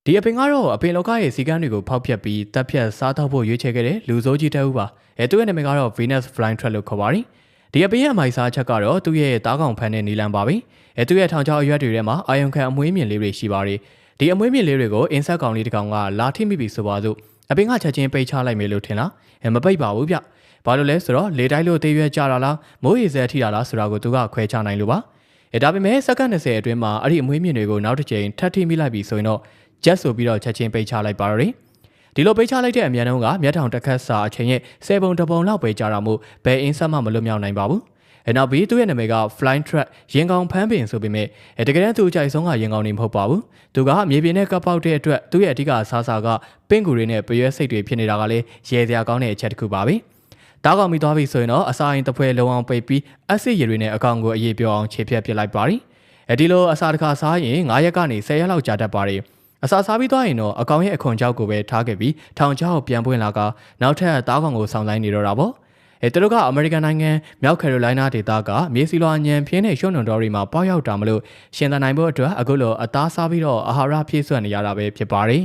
ဒီအပင်ကတော့အပင်လောကရဲ့စီကန်းတွေကိုဖောက်ဖျက်ပြီးတပ်ဖြတ်စားထောက်ဖို့ရွေးချယ်ခဲ့တဲ့လူစိုးကြီးတအုပ်ပါသူ့ရဲ့နာမည်ကတော့ Venus Flytrap လို့ခေါ်ပါတယ်ဒီအပင်ရဲ့အမိုက်စားချက်ကတော့သူ့ရဲ့တားကောင်ဖန်တဲ့နီလန်ပါပဲသူ့ရဲ့ထောင်ချောက်အရွက်တွေထဲမှာအာယုံခံအမွှေးမြင့်လေးတွေရှိပါတယ်ဒီအမွှေးမြင့်လေးတွေကိုအင်ဆက်ကောင်လေးတစ်ကောင်ကလာထိမိပြီဆိုပါစို့အပင်ကချက်ချင်းပိတ်ချလိုက်မယ်လို့ထင်လားမပိတ်ပါဘူးဗျဘာလို့လဲဆိုတော့လေတိုင်းလို့သေးရွက်ကြတာလားမိုးရေစဲထိတာလားဆိုတာကိုသူကခွဲခြားနိုင်လို့ပါဒါပေမဲ့စက္ကန့်20အတွင်းမှာအဲ့ဒီအမွှေးမြင့်တွေကိုနောက်တစ်ချိန်ထပ်ထိမိလိုက်ပြီဆိုရင်တော့ဂျက်ဆိုပြီးတော့ချက်ချင်းပိတ်ချလိုက်ပါတော့တယ်ဒီလိုပိတ်ချလိုက်တဲ့အမြန်နှုန်းကမျက်ထောင်တစ်ခတ်စာအချိန်ရဲ့10ပုံတစ်ပုံလောက်ပဲကြာတာမို့ဘယ်အင်းဆက်မှမလွတ်မြောက်နိုင်ပါဘူးနောက်ပြီးသူ့ရဲ့နာမည်က Flytrap ရင်ကောင်ဖမ်းပင်ဆိုပေမဲ့တကယ်တမ်းသူအကြိုက်ဆုံးကရင်ကောင်နေမဟုတ်ပါဘူးသူကမြေပြင်နဲ့ကပ်ပေါက်တဲ့အတွက်သူ့ရဲ့အဓိကစားစာကပင့်ကူတွေနဲ့ပရွဲစိတ်တွေဖြစ်နေတာကလည်းရဲစရာကောင်းတဲ့အချက်တစ်ခုပါပဲတားကောင်မိသွားပြီဆိုရင်တော့အစာရင်တစ်ဖွဲလုံးအောင်ပိတ်ပြီးအက်ဆစ်ရည်တွေနဲ့အကောင်ကိုအရေးပြောအောင်ခြေဖြတ်ပစ်လိုက်ပါရီဒီလိုအစာတစ်ခါစားရင်9ရက်ကနေ10ရက်လောက်ကြာတတ်ပါတယ်အစာစားပြီးသွားရင်တော့အကောင်ရဲ့အခွန်ကြောက်ကိုပဲထားခဲ့ပြီးထောင်ချောက်ပြန်ပွင့်လာကနောက်ထပ်တားကောင်ကိုဆောင်ဆိုင်နေတော့တာပေါ့သူတို့ကအမေရိကန်နိုင်ငံမြောက်ကယ်ရိုလိုင်းနားဒေသကမြေစီလွာညံပြင်းတဲ့ရွှွန်နွန်တော်တွေမှာပေါက်ရောက်တာမလို့ရှင်သန်နိုင်ဖို့အတွက်အခုလိုအသားစားပြီးတော့အာဟာရဖြည့်စွက်နေရတာပဲဖြစ်ပါတယ်